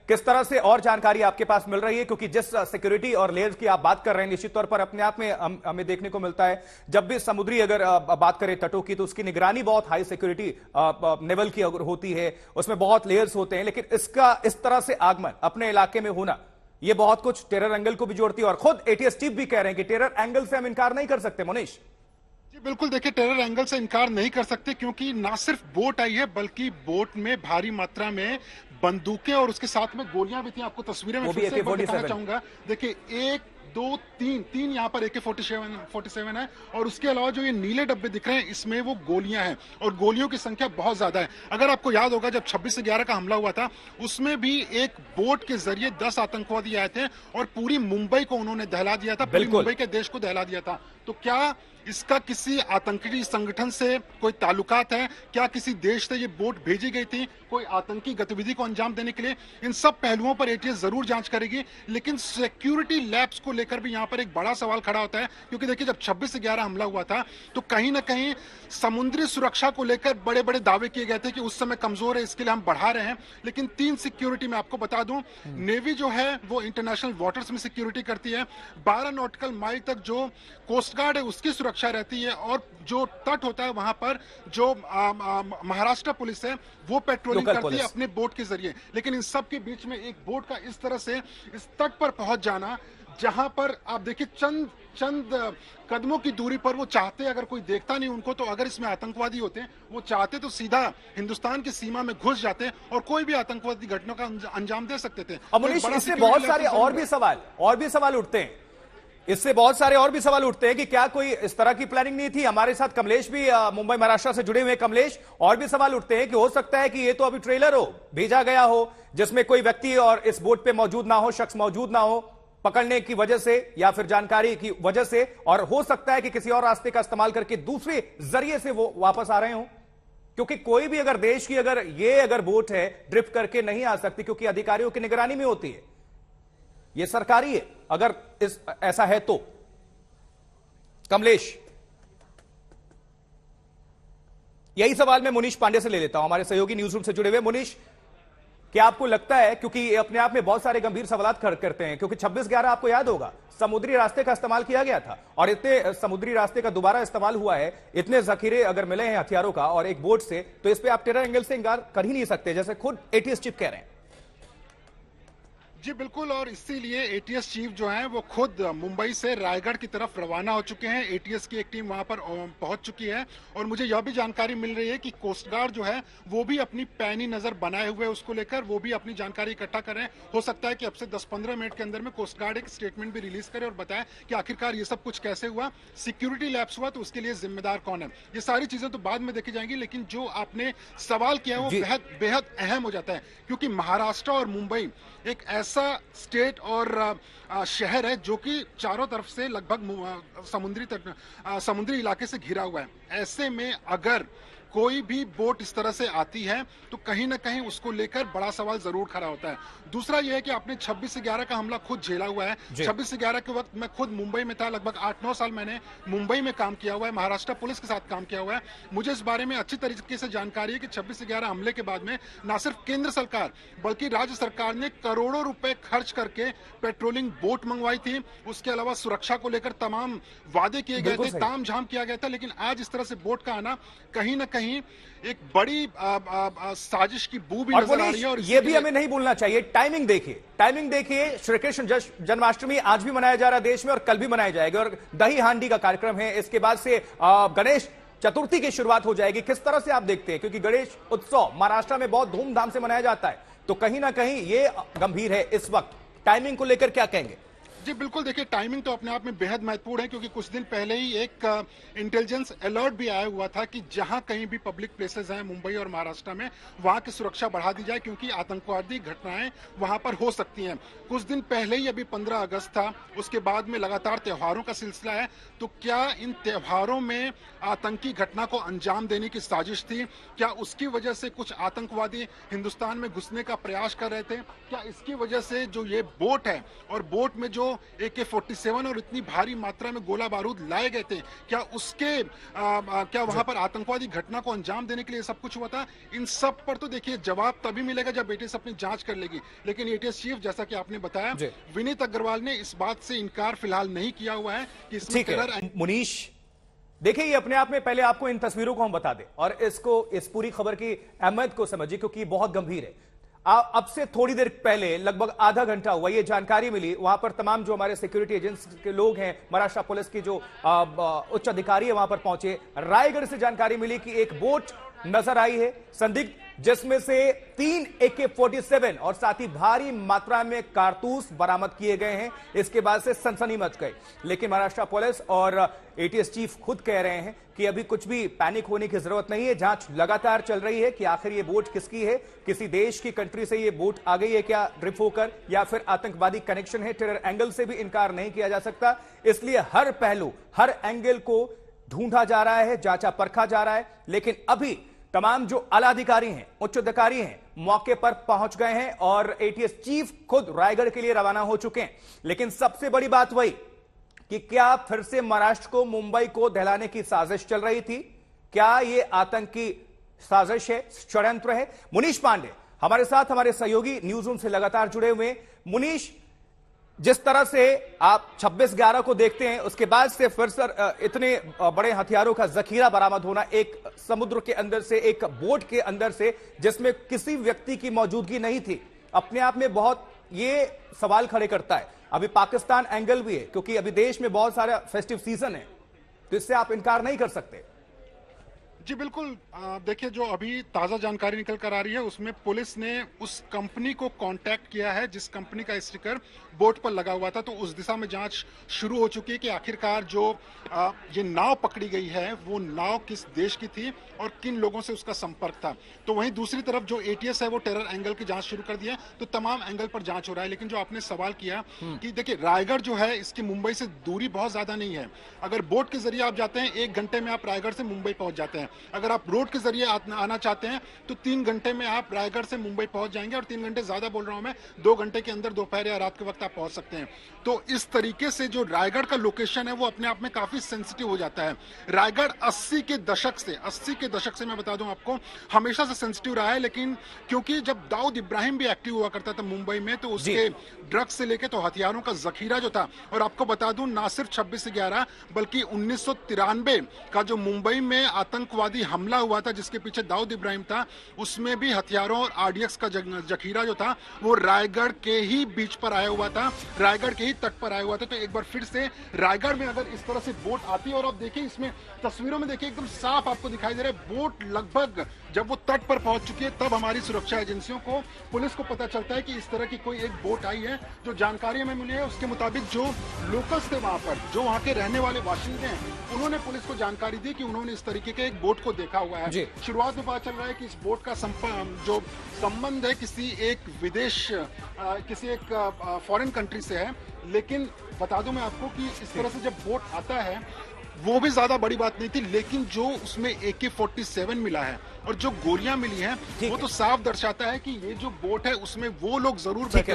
किस तरह से और जानकारी आपके पास मिल रही है, क्योंकि जिस सिक्योरिटी और लेयर्स की आप बात कर रहे हैं निश्चित तौर पर अपने आप में हमें देखने को मिलता है, जब भी समुद्री अगर बात करें तटों की, तो उसकी निगरानी बहुत हाई सिक्योरिटी लेवल की अगर होती है, उसमें बहुत लेयर्स होते हैं, लेकिन इसका इस तरह से आगमन अपने इलाके में होना, यह बहुत कुछ टेरर एंगल को भी जोड़ती है। और खुद एटीएस चीफ भी कह रहे हैं कि टेरर एंगल से हम इनकार नहीं कर सकते। मोनीश जी बिल्कुल, देखिए टेरर एंगल से इनकार नहीं कर सकते, क्योंकि ना सिर्फ बोट आई है बल्कि बोट में भारी मात्रा में बंदूकें और उसके साथ में गोलियां भी थी। आपको तस्वीरें में फिर से दिखाना चाहूंगा। देखिए 1 2 3 यहाँ पर AK-47 है, और उसके अलावा जो ये नीले डब्बे दिख रहे हैं इसमें वो गोलियां हैं, और गोलियों की संख्या बहुत ज्यादा है। अगर आपको याद होगा जब 26/11 का हमला हुआ था उसमें भी एक बोट के जरिए 10 आतंकवादी आए थे और पूरी मुंबई को उन्होंने दहला दिया था, पूरी मुंबई के देश को दहला दिया था। तो क्या इसका किसी आतंकी संगठन से कोई ताल्लुकात है? क्या किसी देश से ये बोट भेजी गई थी कोई आतंकी गतिविधि को अंजाम देने के लिए? इन सब पहलुओं पर एटीएस जरूर जांच करेगी, लेकिन सिक्योरिटी लैब्स को लेकर भी यहाँ पर एक बड़ा सवाल खड़ा होता है, क्योंकि देखिए जब 26/11 हमला हुआ था तो कहीं ना कहीं समुद्री सुरक्षा को लेकर बड़े बड़े दावे किए गए थे कि उस समय कमजोर है, इसके लिए हम बढ़ा रहे हैं। लेकिन 3 सिक्योरिटी में आपको बता दूं, नेवी जो है वो इंटरनेशनल वाटर्स में सिक्योरिटी करती है, 12 नॉटिकल माइल तक जो कोस्ट गार्ड है उसकी सुरक्षा रहती है, और जो तट होता है वहां पर जो महाराष्ट्र पुलिस है वो पेट्रोलिंग करती है अपने बोट के जरिए। लेकिन इन सब के बीच में एक बोट का इस तरह से इस तट पर पहुंच जाना, जहां पर आप देखिए चंद कदमों की दूरी पर वो चाहते, अगर कोई देखता नहीं उनको, तो अगर इसमें आतंकवादी होते वो चाहते तो सीधा हिंदुस्तान की सीमा में घुस जाते और कोई भी आतंकवादी घटना का अंजाम दे सकते थे। अमरीश, इससे बहुत सारे और भी सवाल उठते हैं, इससे बहुत सारे और भी सवाल उठते हैं कि क्या कोई इस तरह की प्लानिंग नहीं थी? हमारे साथ कमलेश भी मुंबई महाराष्ट्र से जुड़े हुए हैं। कमलेश, और भी सवाल उठते हैं कि हो सकता है कि ये तो अभी ट्रेलर हो, भेजा गया हो, जिसमें कोई व्यक्ति और इस बोट पे मौजूद ना हो, शख्स मौजूद ना हो, पकड़ने की वजह से या फिर जानकारी की वजह से, और हो सकता है कि किसी और रास्ते का इस्तेमाल करके दूसरे जरिए से वो वापस आ रहे हो, क्योंकि कोई भी अगर देश की अगर बोट है ड्रिफ्ट करके नहीं आ सकती, क्योंकि अधिकारियों की निगरानी में होती है, ये सरकारी है। अगर ऐसा है तो कमलेश, यही सवाल मैं मुनीश पांडे से ले लेता हूं, हमारे सहयोगी न्यूज रूम से जुड़े हुए। मुनीश, क्या आपको लगता है, क्योंकि ये अपने आप में बहुत सारे गंभीर सवाल करते हैं, क्योंकि 26/11 आपको याद होगा समुद्री रास्ते का इस्तेमाल किया गया था, और इतने समुद्री रास्ते का दोबारा इस्तेमाल हुआ है, इतने जखीरे अगर मिले हैं हथियारों का और एक बोट से, तो इस पे आप टेरर एंगल से इंकार कर ही नहीं सकते, जैसे खुद एटीएस चीफ कह रहे हैं। जी बिल्कुल, और इसीलिए एटीएस चीफ जो हैं वो खुद मुंबई से रायगढ़ की तरफ रवाना हो चुके हैं। एटीएस की एक टीम वहां पर पहुंच चुकी है, और मुझे यह भी जानकारी मिल रही है कि कोस्ट गार्ड जो है वो भी अपनी पैनी नजर बनाए हुए उसको लेकर वो भी अपनी जानकारी इकट्ठा कर रहे हैं। हो सकता है कि अब से 10-15 मिनट के अंदर में कोस्ट गार्ड एक स्टेटमेंट भी रिलीज करे और बताए कि आखिरकार ये सब कुछ कैसे हुआ, सिक्योरिटी लैप्स हुआ तो उसके लिए जिम्मेदार कौन है। ये सारी चीजें तो बाद में देखी जाएंगी, लेकिन जो आपने सवाल किया वो बेहद अहम हो जाता है, क्योंकि महाराष्ट्र और मुंबई एक ऐसा स्टेट और शहर है जो कि चारों तरफ से लगभग समुद्री इलाके से घिरा हुआ है। ऐसे में अगर कोई भी बोट इस तरह से आती है तो कहीं ना कहीं उसको लेकर बड़ा सवाल जरूर खड़ा होता है। दूसरा यह है कि आपने 26/11 का हमला खुद झेला हुआ है। 26/11 के वक्त मैं खुद मुंबई में था, लगभग 8-9 साल मैंने मुंबई में काम किया हुआ है, महाराष्ट्र पुलिस के साथ काम किया हुआ है। मुझे इस बारे में अच्छी तरीके से जानकारी है कि 26/11 हमले के बाद में न सिर्फ केंद्र सरकार बल्कि राज्य सरकार ने करोड़ों रुपए खर्च करके पेट्रोलिंग बोट मंगवाई थी। उसके अलावा सुरक्षा को लेकर तमाम वादे किए गए थे, तामझाम किया गया था, लेकिन आज इस तरह से बोट का आना कहीं ना कहीं एक बड़ी साजिश की बू भी नजर आ रही है। और ये भी हमें नहीं भूलना चाहिए, टाइमिंग देखिए, श्री कृष्ण जन्माष्टमी आज भी मनाया जा रहा है देश में और कल भी मनाया जाएगा, और दही हांडी का कार्यक्रम है, इसके बाद से गणेश चतुर्थी की शुरुआत हो जाएगी। किस तरह से आप देखते हैं, क्योंकि गणेश उत्सव महाराष्ट्र में बहुत धूमधाम से मनाया जाता है, तो कहीं ना कहीं ये गंभीर है इस वक्त, टाइमिंग को लेकर क्या कहेंगे? जी बिल्कुल, देखिए टाइमिंग तो अपने आप में बेहद महत्वपूर्ण है, क्योंकि कुछ दिन पहले ही एक इंटेलिजेंस अलर्ट भी आया हुआ था कि जहां कहीं भी पब्लिक प्लेसेस हैं मुंबई और महाराष्ट्र में, वहां की सुरक्षा बढ़ा दी जाए, क्योंकि आतंकवादी घटनाएं वहां पर हो सकती हैं। कुछ दिन पहले ही अभी 15 अगस्त था, उसके बाद में लगातार त्योहारों का सिलसिला है, तो क्या इन त्योहारों में आतंकी घटना को अंजाम देने की साजिश थी? क्या उसकी वजह से कुछ आतंकवादी हिंदुस्तान में घुसने का प्रयास कर रहे थे? क्या इसकी वजह से जो ये बोट है और बोट में जो AK-47 और इतनी भारी मात्रा में गोला बारूद लाए गए थे, क्या उसके क्या वहां पर आतंकवादी घटना को अंजाम देने के लिए सब कुछ हुआ था? इन सब पर तो देखिए जवाब तभी मिलेगा जब एटीएस अपनी जांच कर लेगी। लेकिन एटीएस चीफ, जैसा कि आपने बताया, विनीत अग्रवाल ने इस बात से इनकार फिलहाल नहीं किया हुआ है कि इसमें टेरर। मुनीश, देखिए ये अपने आप में, पहले आपको इन तस्वीरों को हम बता दें और इस पूरी खबर की अहमियत को समझिए, क्योंकि बहुत गंभीर है। अब से थोड़ी देर पहले, लगभग आधा घंटा हुआ, ये जानकारी मिली, वहां पर तमाम जो हमारे सिक्योरिटी एजेंसी के लोग हैं, महाराष्ट्र पुलिस की जो उच्च अधिकारी है वहां पर पहुंचे। रायगढ़ से जानकारी मिली कि एक बोट नजर आई है संदिग्ध, जिसमें से 3 AK-47 और साथ ही भारी मात्रा में कारतूस बरामद किए गए हैं। इसके बाद से सनसनी मच गई, लेकिन महाराष्ट्र पुलिस और एटीएस चीफ खुद कह रहे हैं कि अभी कुछ भी पैनिक होने की जरूरत नहीं है। जांच लगातार चल रही है कि आखिर ये बोट किसकी है, किसी देश की कंट्री से ये बोट आ गई है क्या ड्रिफ्ट होकर, या फिर आतंकवादी कनेक्शन है। टेरर एंगल से भी इनकार नहीं किया जा सकता, इसलिए हर पहलू, हर एंगल को ढूंढा जा रहा है, जांचा परखा जा रहा है। लेकिन अभी तमाम जो आला अधिकारी हैं, उच्च अधिकारी हैं, मौके पर पहुंच गए हैं और एटीएस चीफ खुद रायगढ़ के लिए रवाना हो चुके हैं। लेकिन सबसे बड़ी बात वही कि क्या फिर से महाराष्ट्र को, मुंबई को दहलाने की साजिश चल रही थी? क्या यह आतंकी साजिश है, षड्यंत्र है? मुनीश पांडे हमारे साथ, हमारे सहयोगी न्यूज रूम से लगातार जुड़े हुए। मुनीश, जिस तरह से आप 26/11 को देखते हैं, उसके बाद से फिर से इतने बड़े हथियारों का जखीरा बरामद होना एक समुद्र के अंदर से, एक बोट के अंदर से, जिसमें किसी व्यक्ति की मौजूदगी नहीं थी, अपने आप में बहुत ये सवाल खड़े करता है। अभी पाकिस्तान एंगल भी है, क्योंकि अभी देश में बहुत सारा फेस्टिव सीजन है, तो इससे आप इनकार नहीं कर सकते। जी बिल्कुल, देखिए जो अभी ताजा जानकारी निकल कर आ रही है उसमें पुलिस ने उस कंपनी को कांटेक्ट किया है जिस कंपनी का स्टिकर बोट पर लगा हुआ था, तो उस दिशा में जांच शुरू हो चुकी है कि आखिरकार जो ये नाव पकड़ी गई है वो नाव किस देश की थी और किन लोगों से उसका संपर्क था। तो वहीं दूसरी तरफ जो एटीएस है वो टेरर एंगल की जांच शुरू कर दी है, तो तमाम एंगल पर जांच हो रहा है। लेकिन जो आपने सवाल किया कि देखिए रायगढ़ जो है इसकी मुंबई से दूरी बहुत ज्यादा नहीं है। अगर बोट के जरिए आप जाते हैं 1 घंटे में आप रायगढ़ से मुंबई पहुंच जाते हैं। अगर आप रोड के जरिए आना चाहते हैं तो 3 घंटे में आप रायगढ़ से मुंबई पहुंच जाएंगे, और 3 घंटे ज्यादा बोल रहा हूं मैं, 2 घंटे के अंदर दोपहर या रात के वक्त आप पहुंच सकते हैं। तो इस तरीके से जो रायगढ़ का लोकेशन है वो अपने आप में काफी सेंसिटिव हो जाता है। रायगढ़ 80 के दशक से मैं बता दूं आपको हमेशा से सेंसिटिव रहा है, लेकिन क्योंकि जब दाऊद इब्राहिम भी एक्टिव हुआ करता था मुंबई में, तो उसके ड्रग्स से लेके तो हथियारों का जखीरा जो था, और आपको बता दूं ना सिर्फ 26/11 बल्कि 1993 का जो मुंबई में आतंकवादी हमला हुआ था जिसके पीछे दाऊद इब्राहिम था, उसमें भी हथियारों और आरडीएक्स का जखीरा जो था वो रायगढ़ के ही बीच पर आया हुआ था, रायगढ़ के ही तट पर आया हुआ था। तो एक बार फिर से रायगढ़ में अगर इस तरह से बोट आती है, और आप देखिए इसमें तस्वीरों में देखिए एकदम साफ आपको दिखाई दे रहा है, बोट लगभग जब वो तट पर पहुंच चुकी है तब हमारी सुरक्षा एजेंसियों को, पुलिस को पता चलता है कि इस तरह की कोई एक बोट आई है। जो जानकारी हमें मिली है उसके मुताबिक जो लोकल्स थे वहां पर, जो वहां के रहने वाले बाशिंदे हैं, उन्होंने पुलिस को जानकारी दी कि उन्होंने इस तरीके के एक बोट को देखा हुआ है। शुरुआत में पता चल रहा है कि इस बोट का जो संबंध है किसी एक विदेश, किसी एक फॉरेन कंट्री से है। लेकिन बता दूं मैं आपको कि इस तरह से जब बोट आता है वो भी ज्यादा बड़ी बात नहीं थी, लेकिन जो उसमें AK-47 मिला है और जो गोलियां मिली हैं वो तो साफ दर्शाता है कि ये जो बोट है उसमें वो लोग जरूर बैठे